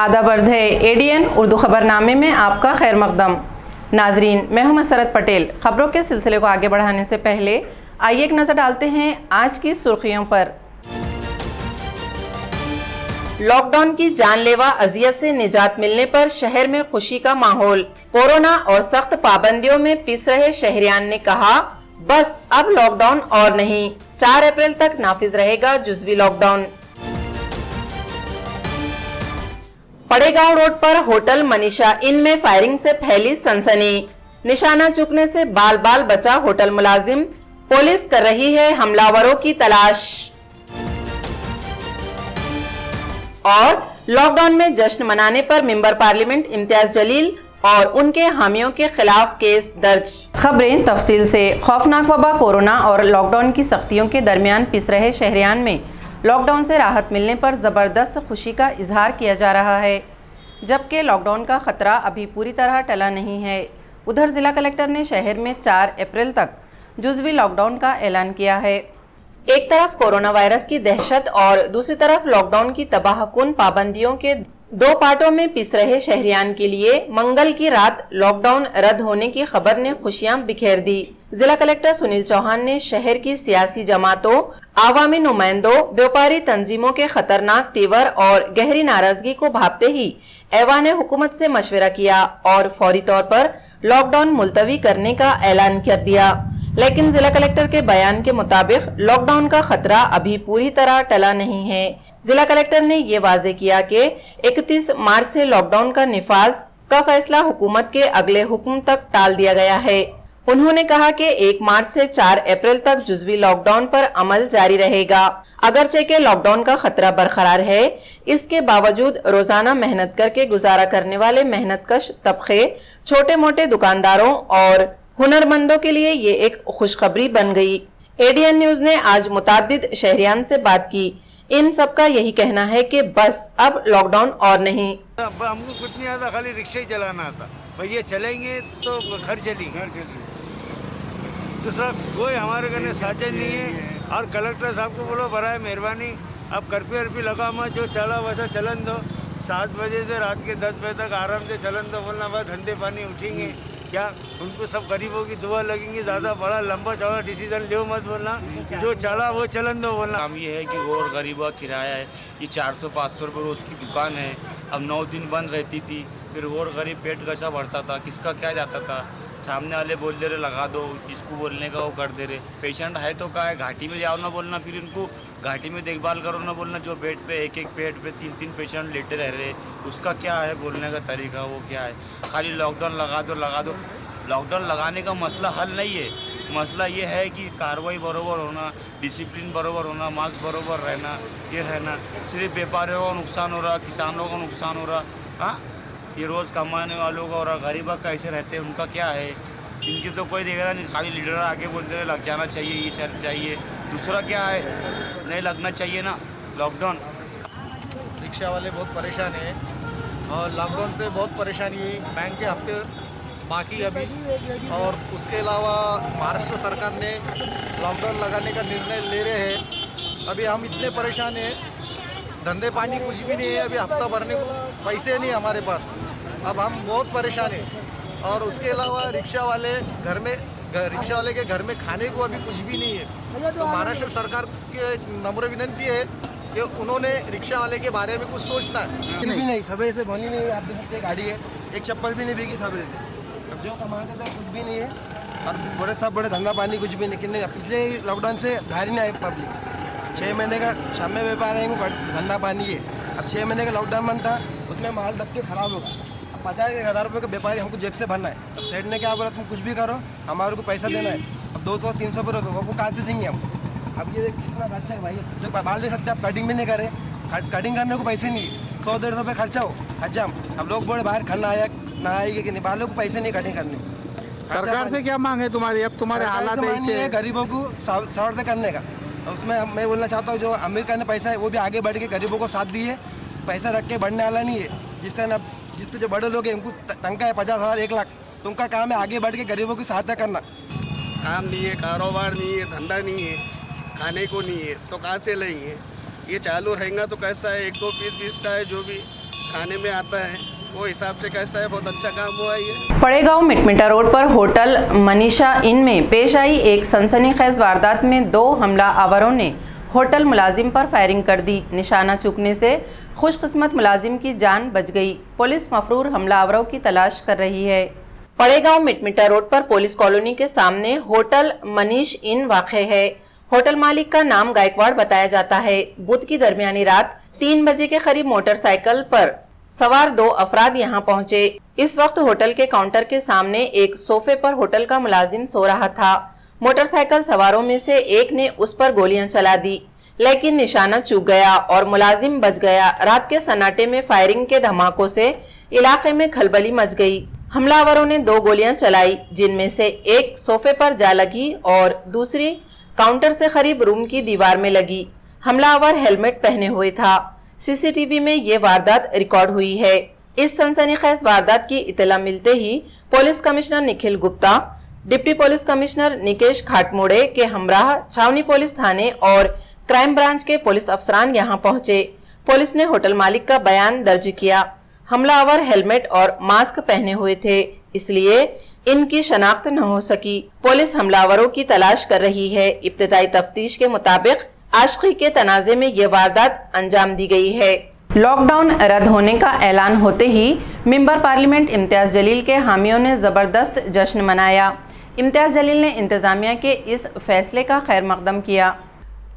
आदाब अर्ज़ है एडीएन उर्दू खबरनामे में आपका खैर मकदम। नाजरीन, मैं हूं मसरत पटेल। खबरों के सिलसिले को आगे बढ़ाने से पहले आइए एक नज़र डालते हैं आज की सुर्खियों पर। लॉकडाउन की जानलेवा अजियत से निजात मिलने पर शहर में खुशी का माहौल। कोरोना और सख्त पाबंदियों में पिस रहे शहरियान ने कहा, बस अब लॉकडाउन और नहीं, 4 अप्रैल तक नाफिज रहेगा जुज़वी लॉकडाउन। पड़ेगांव रोड पर होटल मनीषा इन में फायरिंग से फैली सनसनी। निशाना चुकने से बाल बाल बचा होटल मुलाजिम, पुलिस कर रही है हमलावरों की तलाश। और लॉकडाउन में जश्न मनाने पर मेंबर पार्लियामेंट इम्तियाज जलील और उनके हामियों के खिलाफ केस दर्ज। खबरें तफसील से। खौफनाक वबा कोरोना और लॉकडाउन की सख्तियों के दरमियान पिस रहे शहरियान में लॉकडाउन से राहत मिलने पर ज़बरदस्त खुशी का इजहार किया जा रहा है, जबकि लॉकडाउन का ख़तरा अभी पूरी तरह टला नहीं है। उधर ज़िला कलेक्टर ने शहर में 4 अप्रैल तक जुज़वी लॉकडाउन का ऐलान किया है। एक तरफ कोरोना वायरस की दहशत और दूसरी तरफ लॉकडाउन की तबाहकुन पाबंदियों के दो पार्टों में पिस रहे शहरियान के लिए मंगल की रात लॉकडाउन रद्द होने की खबर ने खुशियां बिखेर दी। जिला कलेक्टर सुनील चौहान ने शहर की सियासी जमातों, आवामी नुमाइंदों, व्यापारी तंजीमों के खतरनाक तेवर और गहरी नाराजगी को भांपते ही ऐवान हुकूमत से मशवरा किया और फौरी तौर पर लॉकडाउन मुलतवी करने का ऐलान कर दिया। लेकिन जिला कलेक्टर के बयान के मुताबिक लॉकडाउन का खतरा अभी पूरी तरह टला नहीं है। जिला कलेक्टर ने ये वाजे किया कि 31 मार्च से लॉकडाउन का निफाज का फैसला हुकूमत के अगले हुक्म तक टाल दिया गया है। उन्होंने कहा कि 1 मार्च से 4 अप्रैल तक जुज़वी लॉकडाउन पर अमल जारी रहेगा। अगरचे के लॉकडाउन का खतरा बरकरार है, इसके बावजूद रोजाना मेहनत करके गुजारा करने वाले मेहनतकश तबके, छोटे मोटे दुकानदारों और हुनरमंदों के लिए ये एक खुशखबरी बन गई। एडीएन न्यूज ने आज मुताद्दिद शहरियान से बात की। इन सब का यही कहना है कि बस अब लॉकडाउन और नहीं। हमको कुछ नहीं आता, खाली रिक्शा ही चलाना आता। भैया चलेंगे तो घर चली दूसरा कोई हमारे करने साजन नहीं है। और कलेक्टर साहब को बोलो बराए मेहरबानी, अब कर्फ्यू लगा मत, जो चला वैसा चलन दो। 7 बजे से रात के 10 बजे तक आराम से चलन दो। बोलना बस धंधे पानी उठेंगे क्या, उनको सब गरीबों की दुआ लगेंगी। ज़्यादा बड़ा लंबा चौड़ा डिसीजन लो मत बोलना, जो चला वो चलन दो बोलना। काम ये है कि और गरीबा किराया है, ये 400-500 रुपये रोज़ की दुकान है। अब 9 दिन बंद रहती थी, फिर और गरीब पेट कैसा भरता था, किसका क्या जाता था। सामने वाले बोल दे रहे लगा दो, जिसको बोलने का वो कर दे रहे। पेशेंट है तो क्या है, घाटी में जाओ ना बोलना, फिर इनको घाटी में देखभाल करो ना बोलना। जो बेड पे एक बेड पे 3-3 पेशेंट लेटे रह रहे, उसका क्या है बोलने का तरीका, वो क्या है। खाली लॉकडाउन लगा दो। लॉकडाउन लगाने का मसला हल नहीं है। मसला ये है कि कार्रवाई बरोबर होना, डिसिप्लिन बरोबर होना, मार्क्स बरोबर रहना, ये रहना। सिर्फ व्यापारियों का नुकसान हो रहा, किसानों का नुकसान हो रहा। हाँ, ये रोज़ कमाने वालों का और गरीबा कैसे रहते हैं, उनका क्या है, इनकी तो कोई देख रहा नहीं। खाली लीडर आके बोलते रहे लग जाना चाहिए, ये चाहिए। दूसरा क्या है, नहीं लगना चाहिए ना लॉकडाउन। रिक्शा वाले बहुत परेशान हैं और लॉकडाउन से बहुत परेशानी हुई। बैंक के हफ्ते बाकी अभी, और उसके अलावा महाराष्ट्र सरकार ने लॉकडाउन लगाने का निर्णय ले रहे हैं। अभी हम इतने परेशान हैं, धंधे पानी कुछ भी नहीं है। अभी हफ्ता भरने को पैसे नहीं हमारे पास, अब हम बहुत परेशान हैं। और उसके अलावा रिक्शा वाले के घर में खाने को अभी कुछ भी नहीं है। तो महाराष्ट्र सरकार के नम्र विनंती है कि उन्होंने रिक्शा वाले के बारे में कुछ सोचना है। कुछ भी नहीं, सवेरे से बनी नहीं, आप देख सकते हैं गाड़ी है, एक चप्पल भी नहीं बिकी सवेरे से। अब जो कमाते थे कुछ भी नहीं है, और बड़े धंधा पानी कुछ भी नहीं। कितने पिछले लॉकडाउन से बाहर ही नहीं आए पब्लिक। 6 महीने का शाम में व्यापार है, धंधा पानी है। अब 6 महीने का लॉकडाउन बंद था, उसमें माल दब के खराब होगा। अब 50,000 रुपये का व्यापारी हमको जेब से भरना है। अब सेठ ने क्या बोला, तुम कुछ भी करो, हमारे को पैसा देना है। अब 200-300 रुपये तो वो कहाँ से देंगे हम। अब ये कितना खर्चा है भाई, जो बाल दे सकते, आप कटिंग भी नहीं कर रहे। कटिंग करने को पैसे नहीं, 100-150 रुपये खर्चा हो हजाम। अब लोग बोले बाहर खाना आया ना आएगी कि नहीं, बालों को पैसे नहीं कटिंग करने। सरकार से क्या मांग है तुम्हारी, अब तुम्हारे हालात ऐसे है गरीबों को सवार करने का। उसमें मैं बोलना चाहता हूँ, जो अमेरिका ने पैसा है वो भी आगे बढ़ के गरीबों को साथ दिए। पैसा रख के बढ़ने वाला नहीं है। जिससे जो बड़े लोग हैं उनको तनख्वाह है 50,000 1 लाख, तो उनका काम है आगे बढ़ के गरीबों की सहायता करना। काम नहीं है, कारोबार नहीं है, धंधा नहीं है, खाने को नहीं है, तो कहाँ से लेंगे। ये चालू रहेगा तो कैसा है, 1-2 पीस बिकता है जो भी, खाने में आता है, वो हिसाब से कैसा है, बहुत अच्छा काम हुआ ये। पड़ेगांव मिटमिटा रोड पर होटल मनीषा इन में पेश आई एक सनसनीखेज वारदात में 2 हमलावरों ने होटल मुलाजिम पर फायरिंग कर दी। निशाना चूकने से खुशकिस्मत मुलाजिम की जान बच गई। पुलिस मफरूर हमलावरों की तलाश कर रही है। पड़ेगांव मिटमिटा रोड पर पुलिस कॉलोनी के सामने होटल मनीष इन वाक़े है। होटल मालिक का नाम गायकवाड़ बताया जाता है। बुध की दरमियानी रात 3 बजे के करीब मोटरसाइकिल पर सवार 2 अफराद यहां पहुंचे। इस वक्त होटल के काउंटर के सामने एक सोफे पर होटल का मुलाजिम सो रहा था। मोटरसाइकिल सवारों में से एक ने उस पर गोलियां चला दी, लेकिन निशाना चूक गया और मुलाजिम बच गया। रात के सन्नाटे में फायरिंग के धमाकों से इलाके में खलबली मच गई। हमलावरों ने 2 गोलियां चलाई, जिनमें से एक सोफे पर जा लगी और दूसरी काउंटर से करीब रूम की दीवार में लगी। हमलावर हेलमेट पहने हुए था। सीसीटीवी में ये वारदात रिकॉर्ड हुई है। इस सनसनीखेज वारदात की इत्तला मिलते ही police commissioner Nikhil Gupta, deputy police commissioner Nikesh Khatmode के हमराह छावनी पुलिस थाने और क्राइम ब्रांच के पुलिस अफसरान यहां पहुंचे। पुलिस ने होटल मालिक का बयान दर्ज किया। हमलावर हेलमेट और मास्क पहने हुए थे, इसलिए इनकी शनाख्त न हो सकी। पुलिस हमलावरों की तलाश कर रही है। इब्तिदाई तफ्तीश के मुताबिक आशिकी के तनाजे में ये वारदात अंजाम दी गई है। लॉकडाउन रद्द होने का ऐलान होते ही मेंबर पार्लियामेंट इम्तियाज जलील के हामियों ने ज़बरदस्त जश्न मनाया। इम्तियाज जलील ने इंतजामिया के इस फैसले का खैर मकदम किया।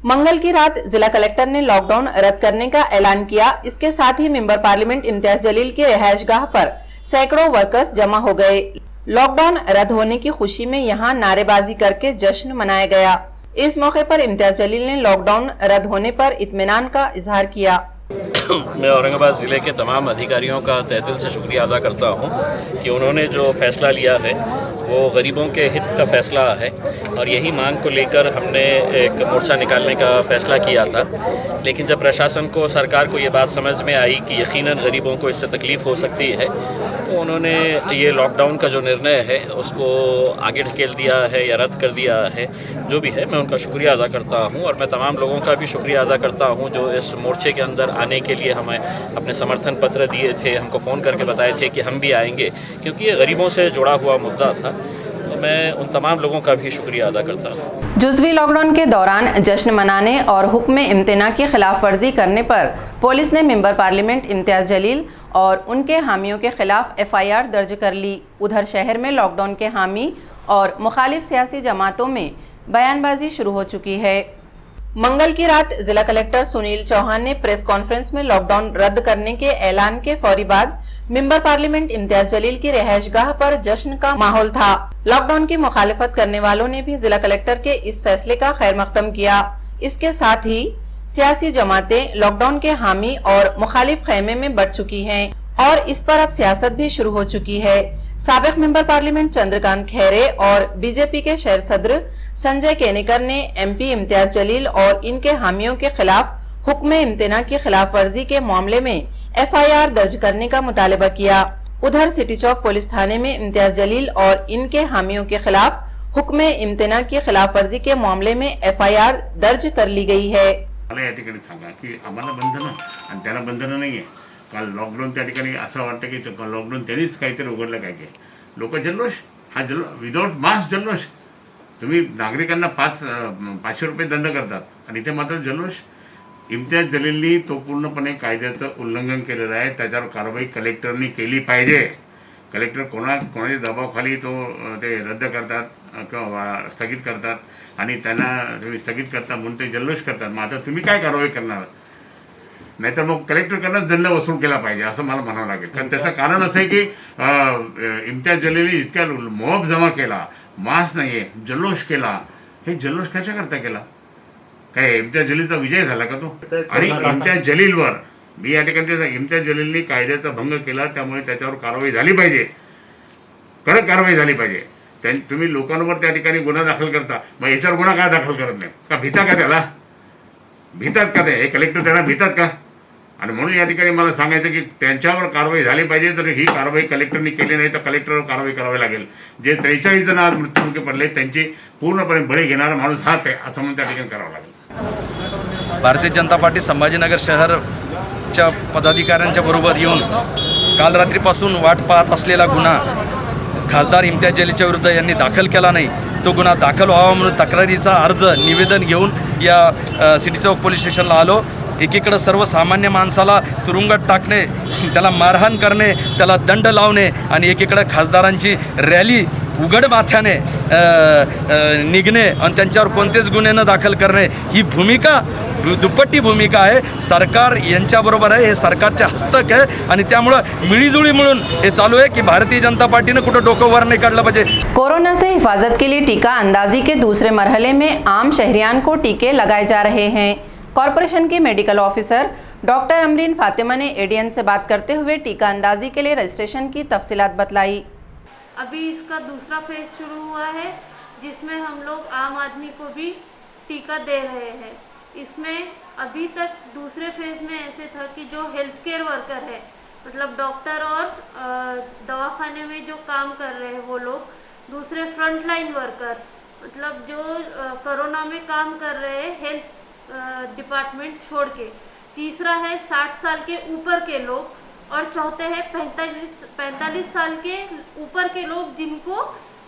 मंगल की रात जिला कलेक्टर ने लॉकडाउन रद्द करने का ऐलान किया। इसके साथ ही मेंबर पार्लियामेंट इम्तियाज जलील की रिहायशगाह पर सैकड़ों वर्कर्स जमा हो गए। लॉकडाउन रद्द होने की खुशी में यहां नारेबाजी करके जश्न मनाया गया। इस मौके पर इम्तियाज जलील ने लॉकडाउन रद्द होने पर इत्मीनान का इजहार किया। मैं औरंगाबाद ज़िले के तमाम अधिकारियों का तहे दिल से शुक्रिया अदा करता हूं कि उन्होंने जो फ़ैसला लिया है वो गरीबों के हित का फ़ैसला है और यही मांग को लेकर हमने एक मोर्चा निकालने का फ़ैसला किया था। लेकिन जब प्रशासन को, सरकार को ये बात समझ में आई कि यकीनन गरीबों को इससे तकलीफ़ हो सकती है, तो उन्होंने ये लॉकडाउन का जो निर्णय है उसको आगे ढकेल दिया है या रद्द कर दिया है। जो भी है, मैं उनका शुक्रिया अदा करता हूं और मैं तमाम लोगों का भी शुक्रिया अदा करता हूं जो इस मोर्चे के अंदर आने के लिए हमें अपने समर्थन पत्र दिए थे, हमको फ़ोन करके बताए थे कि हम भी आएंगे, क्योंकि ये गरीबों से जुड़ा हुआ मुद्दा था। तो मैं उन तमाम लोगों का भी शुक्रिया अदा करता हूँ। जुज़वी लॉकडाउन के दौरान जश्न मनाने और हुक्म इम्तना की खिलाफ वर्जी करने पर पुलिस ने मेंबर पार्लियामेंट इम्तियाज जलील और उनके हामियों के खिलाफ FIR दर्ज कर ली। उधर शहर में लॉकडाउन के हामी और मुखालिफ सियासी जमातों में बयानबाजी शुरू हो चुकी है। मंगल की रात जिला कलेक्टर सुनील चौहान ने प्रेस कॉन्फ्रेंस में लॉकडाउन रद्द करने के ऐलान के फौरी बाद मेंबर पार्लियामेंट इम्तियाज जलील की रिहायशगाह पर जश्न का माहौल था। लॉकडाउन की मुखालिफत करने वालों ने भी जिला कलेक्टर के इस फैसले का खैर मकदम किया। इसके साथ ही सियासी जमातें लॉकडाउन के हामी और मुखालिफ खेमे में बढ़ चुकी हैं और इस पर अब सियासत भी शुरू हो चुकी है। साबिक मेंबर पार्लियामेंट चंद्रकांत खैरे और बीजेपी के शहर सदर संजय केनेकर ने MP इम्तियाज जलील और इनके हामियों के खिलाफ हुक्म इम्तना की खिलाफ वर्जी के मामले में FIR दर्ज करने का मुतालबा किया। उधर सिटी चौक पुलिस थाने में इम्तियाज जलील और इनके हामियों के खिलाफ हुक्म इम्तना की खिलाफ वर्जी के मामले में FIR दर्ज कर ली गई है। मला या ठिकाणी सांगा की आम्हाला बंधनं आणि त्यांना बंधनं नाही आहे. काल लॉकडाऊन त्या ठिकाणी असं वाटतं की लॉकडाऊन त्यांनीच काहीतरी उघडलं काय काय लोक जल्लोष, हा विदाऊट मास्क जल्लोष. तुम्ही नागरिकांना 500 रुपये दंड करतात आणि इथे मात्र जल्लोष. इम्तियाज जलीलनी तो पूर्णपणे कायद्याचं उल्लंघन केलेलं आहे. त्याच्यावर कारवाई कलेक्टरनी केली पाहिजे. कलेक्टर कोणाच्या दबावाखाली तो ते रद्द करतात किंवा स्थगित करतात आणि त्यांना तुम्ही स्थगित करता म्हणून ते जल्लोष करतात. मग आता तुम्ही काय कारवाई करणार? नाहीतर मग कलेक्टरकडनंच दंड वसूल केला पाहिजे असं मला म्हणावं लागेल. कारण त्याचं कारण असं आहे की इम्तियाज जलीलने इतक्या मॉब जमा केला, मास्क नाही आहे, जल्लोष केला. हे जल्लोष कशाकरता केला? काय इम्तियाज जलीलचा विजय झाला का तो? आणि इम्तियाज जलीलवर मी या ठिकाणी इम्तियाज जलीलने कायद्याचा भंग केला, त्यामुळे त्याच्यावर कारवाई झाली पाहिजे, कडक कारवाई झाली पाहिजे. तुम्ही लोकांवर त्या ठिकाणी गुन्हा दाखल करता, मग याच्यावर गुन्हा काय दाखल करत नाही का? भीता का त्याला? भीतात का ते? हे कलेक्टर त्यांना भीतात का? आणि म्हणून या ठिकाणी मला सांगायचं की त्यांच्यावर कारवाई झाली पाहिजे. तर ही कारवाई कलेक्टरनी केली नाही तर कलेक्टरवर कारवाई करावी लागेल. जे 43 जण आज मृत्युमुखी पडले त्यांची पूर्णपणे बळी घेणारा माणूस हाच आहे असं म्हणून त्या ठिकाणी करावं लागेल. भारतीय जनता पार्टी संभाजीनगर शहर च्या पदाधिकाऱ्यांच्या बरोबर येऊन काल रात्रीपासून वाट पाहत असलेला गुन्हा खासदार इम्तियाज जलीलच्या विरुद्ध यांनी दाखल केला नाही, तो गुन्हा दाखल व्हावा म्हणून तक्रारीचा अर्ज निवेदन घेऊन या सिटी चौक पोलीस स्टेशनला आलो. एकीकडं सर्वसामान्य माणसाला तुरुंगात टाकणे, त्याला मारहाण करणे, त्याला दंड लावणे आणि एकीकडं खासदारांची रॅली उघड माथ्याने निघणे आणि त्यांच्यावर कोणतेच गुन्हे न दाखल करणे, ही भूमिका दुप्पट्टी भूमिका आहे. सरकार यांच्याबरोबर आहे, हे सरकारचे हस्तक आहे आणि त्यामुळं मिळीजुळी मिळून हे चालू आहे की भारतीय जनता पार्टीने कुठं डोकं वर नाही काढलं पाहिजे. कोरोना से हिफाजत के लिए टीका अंदाजी के दूसरे मरहले में आम शहरियान को टीके लगाए जा रहे हैं. कॉरपोरेशन की medical officer doctor Amreen Fatima ने एडीएन से बात करते हुए टीका अंदाजी के लिए रजिस्ट्रेशन की तफसीलात बतलाई. अभी इसका दूसरा फेज शुरू हुआ है जिसमें हम लोग आम आदमी को भी टीका दे रहे हैं. इसमें अभी तक दूसरे फेज में ऐसे था कि जो हेल्थ केयर वर्कर है, मतलब डॉक्टर और दवाखाने में जो काम कर रहे हैं वो लोग, दूसरे फ्रंट लाइन वर्कर मतलब जो कोरोना में काम कर रहे हैं हेल्थ डिपार्टमेंट छोड़ के, तीसरा है 60 साल के ऊपर के लोग और चौथे है 45 साल के ऊपर के लोग जिनको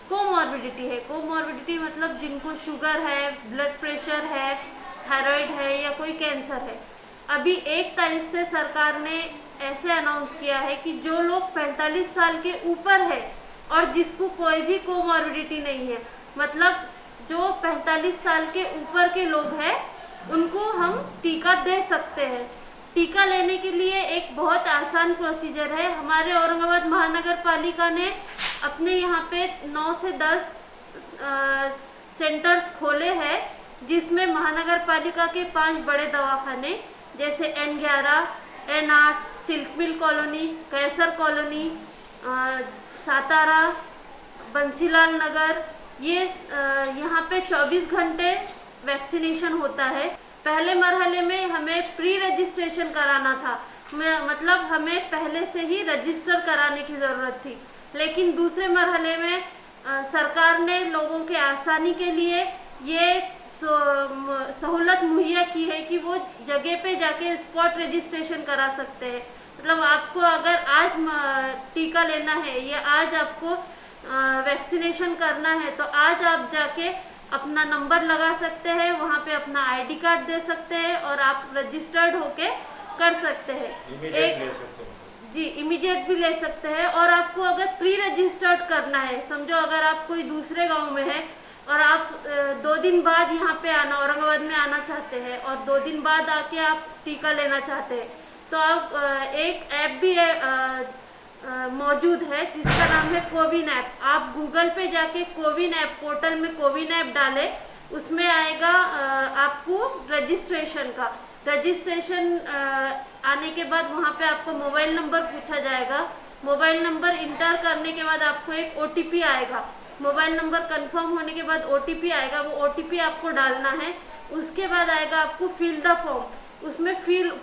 कोमॉर्बिडिटी है. कोमॉर्बिडिटी मतलब जिनको शुगर है, ब्लड प्रेशर है, थायराइड है या कोई कैंसर है. अभी 1 तारीख से सरकार ने ऐसे अनाउंस किया है कि जो लोग 45 साल के ऊपर है और जिसको कोई भी कोमॉर्बिडिटी नहीं है, मतलब जो 45 साल के ऊपर के लोग हैं उनको हम टीका दे सकते हैं. टीका लेने के लिए एक बहुत आसान प्रोसीजर है. हमारे औरंगाबाद महानगर पालिका ने अपने यहाँ पे 9 से 10 सेंटर्स खोले हैं जिसमें महानगर पालिका के 5 बड़े दवाखाने जैसे N11, N8, silk mill colony, Kaiser colony, Satara, Bansilal Nagar, ये यहाँ पे 24 घंटे वैक्सीनेशन होता है. पहले मरहले में हमें प्री रजिस्ट्रेशन कराना था, मतलब हमें पहले से ही रजिस्टर कराने की ज़रूरत थी. लेकिन दूसरे मरहले में सरकार ने लोगों के आसानी के लिए ये सहूलत मुहैया की है कि वो जगह पे जाके स्पॉट रजिस्ट्रेशन करा सकते हैं. मतलब आपको अगर आज टीका लेना है या आज आपको वैक्सीनेशन करना है तो आज आप जाके अपना नंबर लगा सकते हैं, वहाँ पे अपना आईडी कार्ड दे सकते हैं और आप रजिस्टर्ड होके कर सकते हैं. जी इमीडिएट भी ले सकते हैं. और आपको अगर प्री रजिस्टर्ड करना है, समझो अगर आप कोई दूसरे गांव में है और आप 2 दिन बाद यहाँ पे आना, औरंगाबाद में आना चाहते हैं और 2 दिन बाद आके आप टीका लेना चाहते हैं, तो आप एक ऐप भी मौजूद है जिसका नाम है कोविन ऐप. आप गूगल पे जाके कोविन ऐप पोर्टल में कोविन ऐप डालें, उसमें आएगा आपको रजिस्ट्रेशन का. रजिस्ट्रेशन आने के बाद वहाँ पे आपको मोबाइल नंबर पूछा जाएगा. मोबाइल नंबर इंटर करने के बाद आपको एक OTP आएगा. मोबाइल नंबर कंफर्म होने के बाद OTP आएगा, वो OTP आपको डालना है. उसके बाद आएगा आपको फिल द फॉर्म. उसमें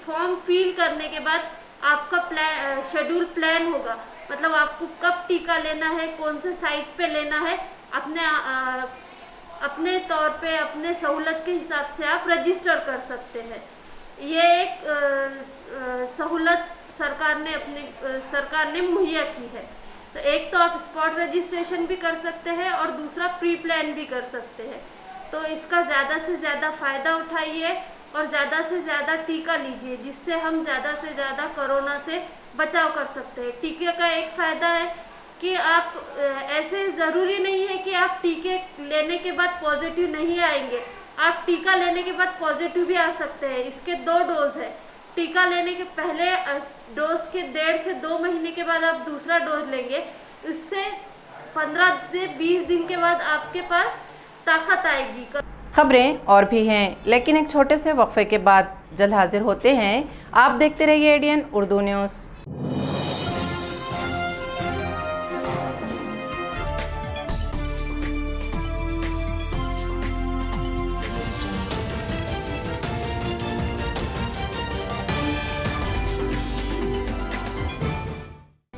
फॉर्म फिल करने के बाद आपका शेड्यूल प्लान होगा, मतलब आपको कब टीका लेना है, कौन से साइट पे लेना है, अपने तौर पे अपने सहूलत के हिसाब से आप रजिस्टर कर सकते हैं. ये एक सहूलत सरकार ने मुहैया की है. तो एक तो आप स्पॉट रजिस्ट्रेशन भी कर सकते हैं और दूसरा प्री प्लान भी कर सकते हैं. तो इसका ज़्यादा से ज़्यादा फ़ायदा उठाइए और ज़्यादा से ज़्यादा टीका लीजिए, जिससे हम ज़्यादा से ज़्यादा कोरोना से बचाव कर सकते हैं. टीके का एक फ़ायदा है कि आप ऐसे ज़रूरी नहीं है कि आप टीके लेने के बाद पॉजिटिव नहीं आएंगे. आप टीका लेने के बाद पॉजिटिव भी आ सकते हैं. इसके 2 डोज है. टीका लेने के पहले डोज के 1.5 से 2 महीने के बाद आप दूसरा डोज लेंगे. इससे 15 से 20 दिन के बाद आपके पास ताकत आएगी. खबरें और भी हैं, लेकिन एक छोटे से वक्फे के बाद जल्द हाजिर होते हैं. आप देखते रहिए एडीएन उर्दू न्यूज़.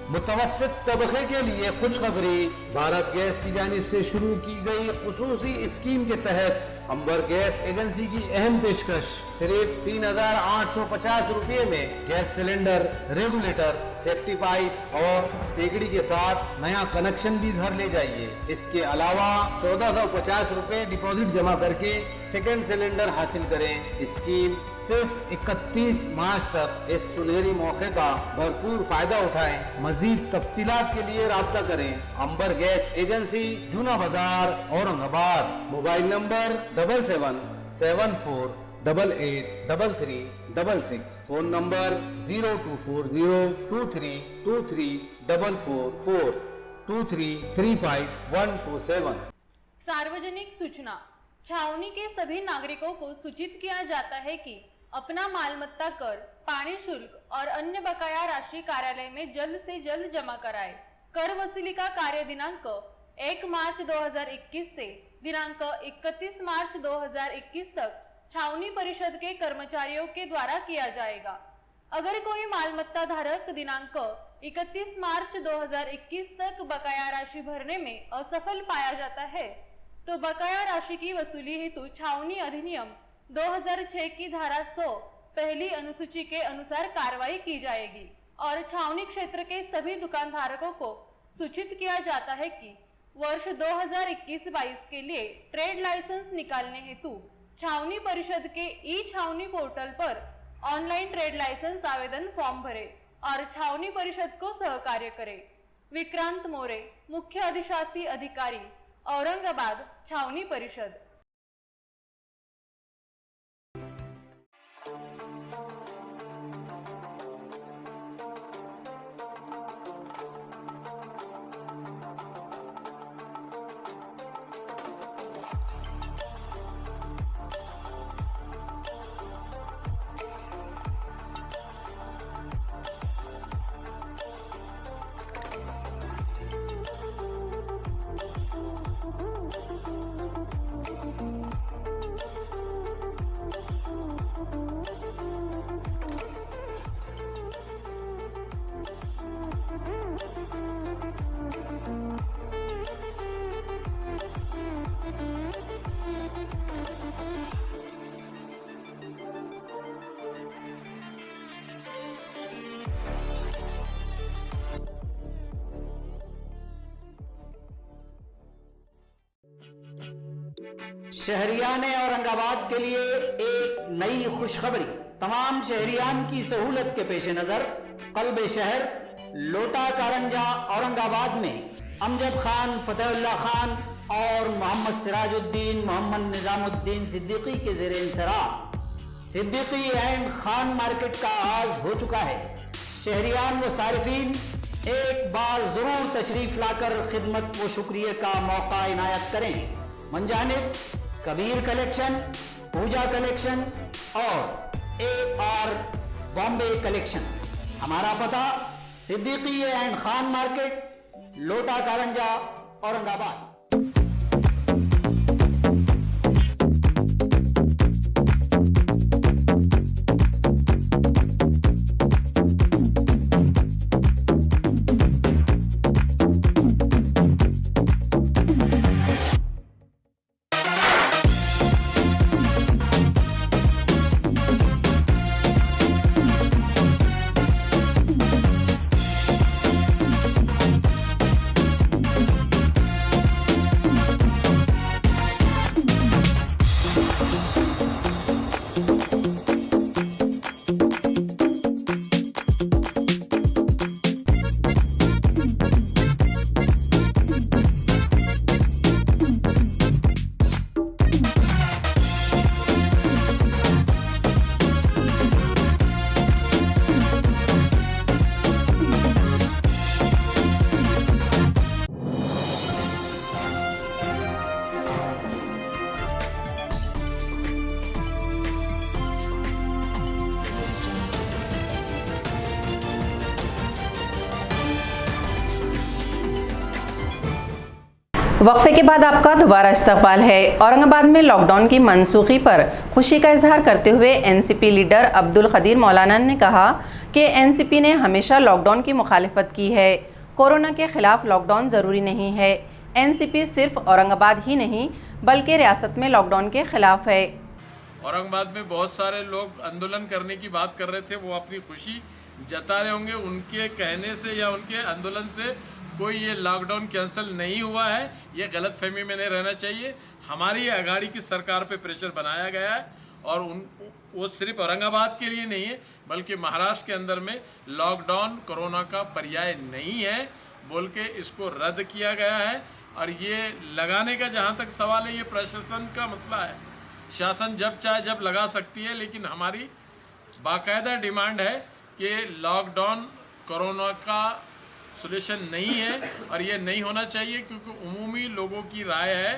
मुतवस्सित तबके के लिए खुशखबरी, भारत गैस की जानिब से शुरू की गई खुसूसी स्कीम के तहत अंबर गैस एजेंसी की अहम पेशकश, सिर्फ 3,850 रुपये में gas cylinder, regulator, safety pipe और सेगड़ी के साथ नया कनेक्शन भी घर ले जाइए। इसके अलावा 1450 रुपये डिपॉजिट जमा करके सेकंड सिलेंडर हासिल करें। स्कीम सिर्फ 31 मार्च तक। इस सुनहरी मौके का भरपूर फायदा उठाएं। मजीद तफसीलात के लिए राब्ता करें। अंबर गैस एजेंसी, जूना बाजार, Aurangabad. Mobile number 7774883366। Phone number 0240232344 2335 सार्वजनिक सूचना। छावनी के सभी नागरिकों को सूचित किया जाता है कि अपना मालमत्ता कर, पानी शुल्क और अन्य बकाया राशि कार्यालय में जल्द से जल्द जमा कराएं। कर वसूली का कार्य दिनांक 1 मार्च 2021 से दिनांक 31 मार्च 2021 तक छावनी परिषद के कर्मचारियों के द्वारा किया जाएगा। अगर कोई मालमत्ता धारक दिनांक 31 मार्च 2021 तक बकाया राशि भरने में असफल पाया जाता है तो बकाया राशि की वसूली हेतु छावनी अधिनियम 2006 की धारा 100 पहली अनुसूची के अनुसार कार्रवाई की जाएगी और छावनी क्षेत्र के सभी दुकानधारकों को सूचित किया जाता है कि वर्ष 2021-22 के लिए ट्रेड लाइसेंस निकालने हेतु छावनी परिषद के ई छावनी पोर्टल पर ऑनलाइन ट्रेड लाइसेंस आवेदन फॉर्म भरे और छावनी परिषद को सहकार्य करे। विक्रांत मोरे, मुख्य अधिशासी अधिकारी, औरंगाबाद, छावनी परिषद। शहरियान औरंगाबाद के लिए एक नई खुशखबरी। तमाम शहरियान की सहूलत के पेश नजर कल्बे शहर लोटा कारंजा औरंगाबाद में अमजद खान, फतेहुल्लाह खान और मोहम्मद सिराजुद्दीन, मोहम्मद निजामुद्दीन सिद्दीकी के ज़ेरे इंसराह सिद्दीकी एंड खान मार्केट का आगाज हो चुका है। शहरियान व सारिफीन एक बार जरूर तशरीफ लाकर खिदमत व शुक्रिया का मौका इनायत करें। मंजानिब कबीर कलेक्शन, पूजा कलेक्शन और AR बॉम्बे कलेक्शन। हमारा पता सिद्दीकी एंड खान मार्केट, लोटा कारंजा, औरंगाबाद। वक्फे के बाद आपका दोबारा इस्तकबाल है। औरंगाबाद में लॉकडाउन की मनसूखी पर खुशी का इजहार करते हुए एनसीपी लीडर अब्दुल खदीर मौलाना ने कहा कि एनसीपी ने हमेशा लॉकडाउन की मुखालिफत की है। कोरोना के खिलाफ लॉकडाउन ज़रूरी नहीं है। एनसीपी सिर्फ औरंगाबाद ही नहीं बल्कि रियासत में लॉकडाउन के खिलाफ है। औरंगाबाद में बहुत सारे लोग आंदोलन करने की बात कर रहे थे, वो अपनी खुशी जता रहे होंगे। उनके कहने से या उनके आंदोलन से कोई ये लॉकडाउन कैंसिल नहीं हुआ है, ये गलतफहमी में नहीं रहना चाहिए। हमारी अघाड़ी की सरकार पे प्रेशर बनाया गया है और वो सिर्फ औरंगाबाद के लिए नहीं है बल्कि महाराष्ट्र के अंदर में लॉकडाउन कोरोना का पर्याय नहीं है बोल के इसको रद्द किया गया है। और ये लगाने का जहाँ तक सवाल है, ये प्रशासन का मसला है। शासन जब चाहे जब लगा सकती है, लेकिन हमारी बाकायदा डिमांड है कि लॉकडाउन कोरोना का सोल्यूशन नहीं है और ये नहीं होना चाहिए, क्योंकि उमूमी लोगों की राय है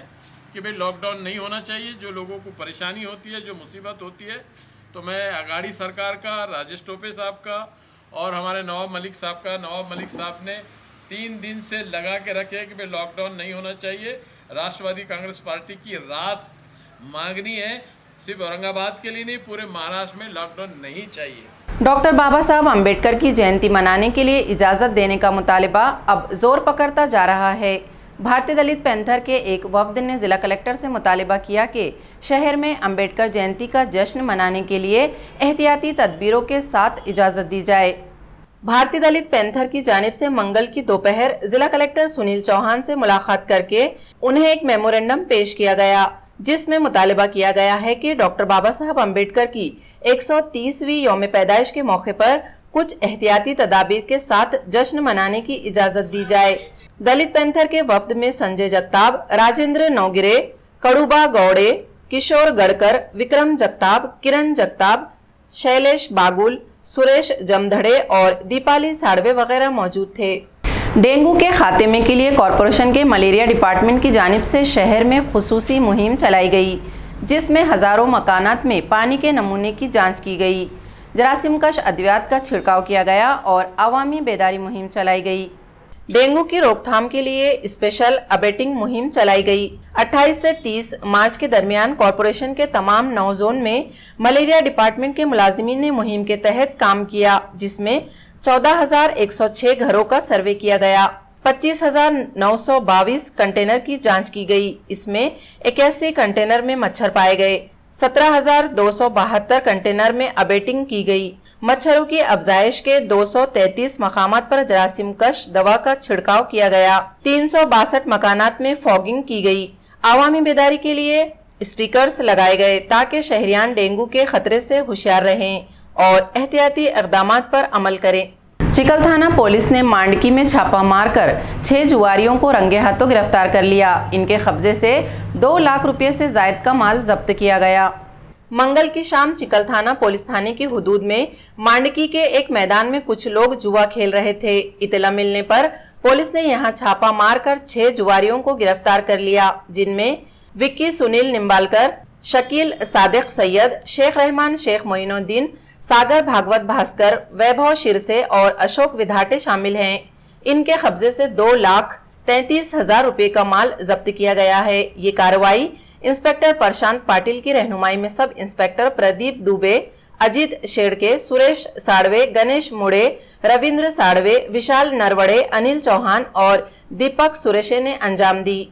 कि भाई लॉकडाउन नहीं होना चाहिए। जो लोगों को परेशानी होती है, जो मुसीबत होती है, तो मैं अघाड़ी सरकार का, राजेश टोपे साहब का और हमारे नवाब मलिक साहब ने 3 दिन से लगा के रखे कि भाई लॉकडाउन नहीं होना चाहिए। राष्ट्रवादी कांग्रेस पार्टी की रास मांगनी है, सिर्फ औरंगाबाद के लिए नहीं, पूरे महाराष्ट्र में लॉकडाउन नहीं चाहिए। डॉक्टर बाबा साहब अम्बेडकर की जयंती मनाने के लिए इजाज़त देने का मुतालिबा अब जोर पकड़ता जा रहा है। भारतीय दलित पैंथर के एक वफ्द ने जिला कलेक्टर से मुतालिबा किया कि शहर में अम्बेडकर जयंती का जश्न मनाने के लिए एहतियाती तदबीरों के साथ इजाज़त दी जाए। भारतीय दलित पैंथर की जानिब से मंगल की दोपहर जिला कलेक्टर सुनील चौहान से मुलाकात करके उन्हें एक मेमोरेंडम पेश किया गया, जिसमें मुतालिबा किया गया है कि डॉक्टर बाबा साहब अम्बेडकर की 130वीं यौम पैदाइश के मौके पर कुछ एहतियाती तदाबीर के साथ जश्न मनाने की इजाज़त दी जाए। दलित पैंथर के वफ्द में संजय जगताप, राजेंद्र नौगिरे, कड़ूबा गौड़े, किशोर गड़कर, विक्रम जगताप, किरण जगताप, शैलेश बागुल, सुरेश जमधड़े और दीपाली साड़वे वगैरह मौजूद थे। डेंगू के खात्मे के लिए कॉरपोरेशन के मलेरिया डिपार्टमेंट की जानिब से शहर में खुसूसी मुहिम चलाई गई, जिसमें हज़ारों मकानात में पानी के नमूने की जांच की गई, जरासीमकश अद्वियात का छिड़काव किया गया और अवामी बेदारी मुहिम चलाई गई। डेंगू की रोकथाम के लिए स्पेशल अबेटिंग मुहिम चलाई गई। 28 से 30 मार्च के दरमियान कॉरपोरेशन के तमाम 9 जोन में मलेरिया डिपार्टमेंट के मुलाजिमीन ने मुहिम के तहत काम किया, जिसमें 14,106 घरों का सर्वे किया गया। 25,922 कंटेनर की जांच की गई। इसमें 81 कंटेनर में मच्छर पाए गए। 17,272 कंटेनर में अबेटिंग की गई। मच्छरों की अफजाइश के 233 मकामात पर जरासीमकश दवा का छिड़काव किया गया। 362 मकानात में फॉगिंग की गई। आवामी बेदारी के लिए स्टिकर्स लगाए गए ताकि शहरियान डेंगू के खतरे से होशियार रहें और एहतियाती इक़दामात पर अमल करें। चिकल थाना पुलिस ने मांडकी में छापा मारकर 6 जुआरियों को रंगे हाथों गिरफ्तार कर लिया। इनके कब्जे से 2 लाख रुपए से जायद का माल जब्त किया गया। मंगल की शाम चिकल थाना पुलिस थाने की हुदूद में मांडकी के एक मैदान में कुछ लोग जुआ खेल रहे थे। इतला मिलने पर पुलिस ने यहां छापा मारकर 6 जुआरियों को गिरफ्तार कर लिया, जिनमें विक्की सुनील निम्बालकर, शकील सादिक सैयद, शेख रहमान शेख मोइनुद्दीन, सागर भागवत भास्कर, वैभव शिरसे और अशोक विधाटे शामिल हैं। इनके कब्जे से 2,33,000 रुपए का माल जब्त किया गया है। ये कार्रवाई इंस्पेक्टर प्रशांत पाटिल की रहनुमाई में सब इंस्पेक्टर प्रदीप दुबे, अजीत शेड़के, सुरेश साड़वे, गणेश मुड़े, रविंद्र साड़वे, विशाल नरवड़े, अनिल चौहान और दीपक सुरेशे ने अंजाम दी।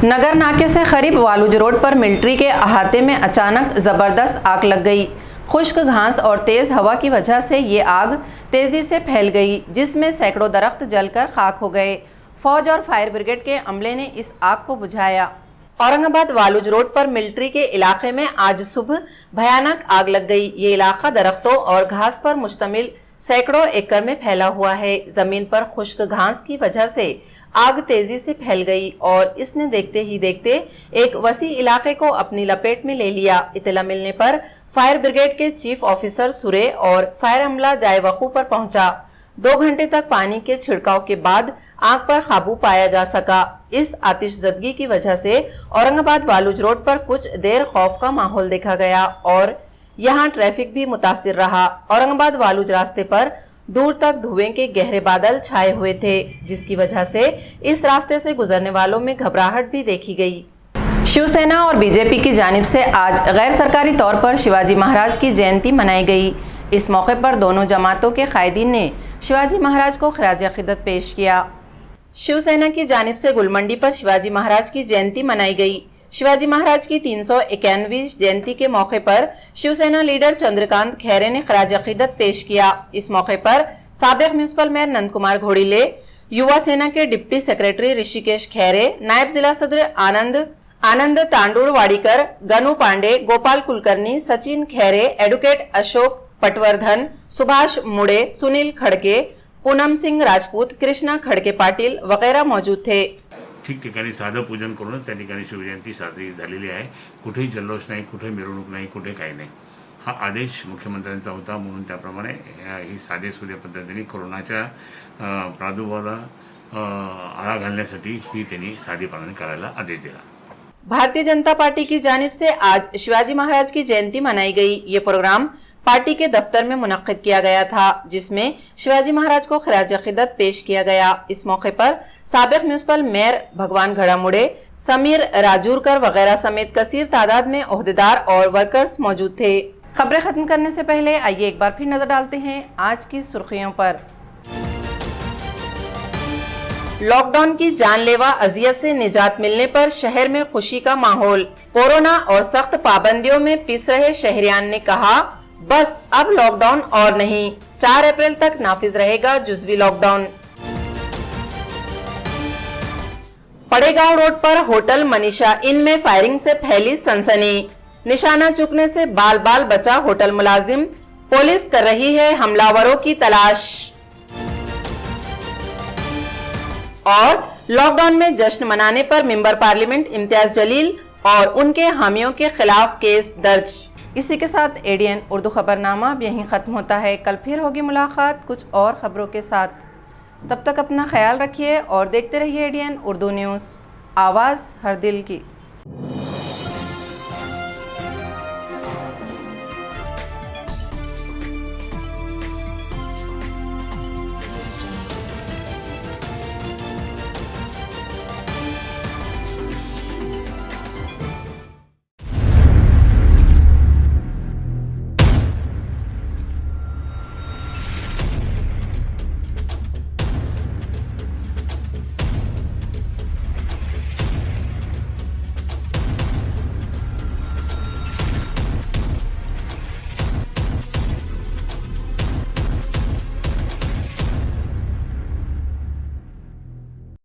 नगर नाके से करीब वालूज रोड पर मिलिट्री के अहाते में अचानक जबरदस्त आग लग गई। खुश्क घास और तेज हवा की वजह से ये आग तेजी से फैल गई, जिसमें सैकड़ों दरख्त जलकर खाक हो गए। फौज और फायर ब्रिगेड के अमले ने इस आग को बुझाया। औरंगाबाद वालूज रोड पर मिलिट्री के इलाके में आज सुबह भयानक आग लग गई। ये इलाका दरख्तों और घास पर मुश्तमिल सैकड़ों एकड़ में फैला हुआ है। जमीन पर खुश्क घास की वजह से आग तेजी से फैल गई और इसने देखते ही देखते एक वसी इलाके को अपनी लपेट में ले लिया। इतला मिलने पर फायर ब्रिगेड के चीफ ऑफिसर सुरे और फायर अमला जाए वकू पर पहुंचा। 2 घंटे तक पानी के छिड़काव के बाद आग पर काबू पाया जा सका। इस आतिशजदगी की वजह से औरंगाबाद वालूज रोड पर कुछ देर खौफ का माहौल देखा गया और यहाँ ट्रैफिक भी मुतासिर रहा। औरंगाबाद वालूज रास्ते पर दूर तक धुएं के गहरे बादल छाए हुए थे, जिसकी वजह से इस रास्ते से गुजरने वालों में घबराहट भी देखी गई। शिवसेना और बीजेपी की जानिब से आज गैर सरकारी तौर पर शिवाजी महाराज की जयंती मनाई गई। इस मौके पर दोनों जमातों के कायदीन ने शिवाजी महाराज को खिराज अकीदत पेश किया। शिवसेना की जानिब से गुलमंडी पर शिवाजी महाराज की जयंती मनाई गई। शिवाजी महाराज की 391वीं जयंती के मौके पर शिवसेना लीडर चंद्रकांत खैरे ने खराज अकीदत पेश किया। इस मौके पर साबिक म्यूनिसिपल मेयर नंद कुमार घोड़ीले, युवा सेना के डिप्टी सेक्रेटरी ऋषिकेश खैरे, नायब जिला सदर आनंद तांडुड़ वाड़ीकर, गनु पांडे, गोपाल कुलकर्णी, सचिन खैरे, एडवोकेट अशोक पटवर्धन, सुभाष मुड़े, सुनील खड़के, पूनम सिंह राजपूत, कृष्णा खड़के पाटील वगैरह मौजूद थे। ठिकठिकाणी साधं पूजन करून त्या ठिकाणी शिवजयंती साजरी झालेली आहे। कुठेही जल्लोष नाही, कुठे मिरवणूक नाही, कुठे काही नाही। हा आदेश मुख्यमंत्र्यांचा होता, म्हणून त्याप्रमाणे ही साधेसुधे पद्धतीने कोरोनाच्या प्रादुर्भावाला आळा घालण्यासाठी ही त्यांनी साधेपणाने करायला आदेश दिला। भारतीय जनता पार्टी की जानिब से आज शिवाजी महाराज की जयंती मनाई गई। ये प्रोग्राम पार्टी के दफ्तर में मुनक्किद किया गया था, जिसमें शिवाजी महाराज को खराज अकीदत पेश किया गया। इस मौके पर साबिक म्यूनिसिपल मेयर भगवान घड़ामुड़े, समीर राजूरकर वगैरह समेत कसीर तादाद में ओहदेदार और वर्कर्स मौजूद थे। खबरें खत्म करने से पहले आइए एक बार फिर नजर डालते हैं आज की सुर्खियों पर। लॉकडाउन की जानलेवा अजियत से निजात मिलने पर शहर में खुशी का माहौल। कोरोना और सख्त पाबंदियों में पिस रहे शहरियान ने कहा, बस अब लॉकडाउन और नहीं, 4 अप्रैल तक नाफिज रहेगा जुज़वी लॉकडाउन। पड़ेगांव रोड पर होटल मनीषा इन में फायरिंग से फैली सनसनी। निशाना चूकने से बाल बाल बचा होटल मुलाजिम, पुलिस कर रही है हमलावरों की तलाश। और लॉकडाउन में जश्न मनाने पर मेंबर पार्लियामेंट इम्तियाज जलील और उनके हामियों के खिलाफ केस दर्ज। इसी के साथ एडीएन उर्दू खबरनामा अब यहीं ख़त्म होता है। कल फिर होगी मुलाकात कुछ और खबरों के साथ। तब तक अपना ख्याल रखिए और देखते रहिए एडीएन उर्दू न्यूज़, आवाज़ हर दिल की।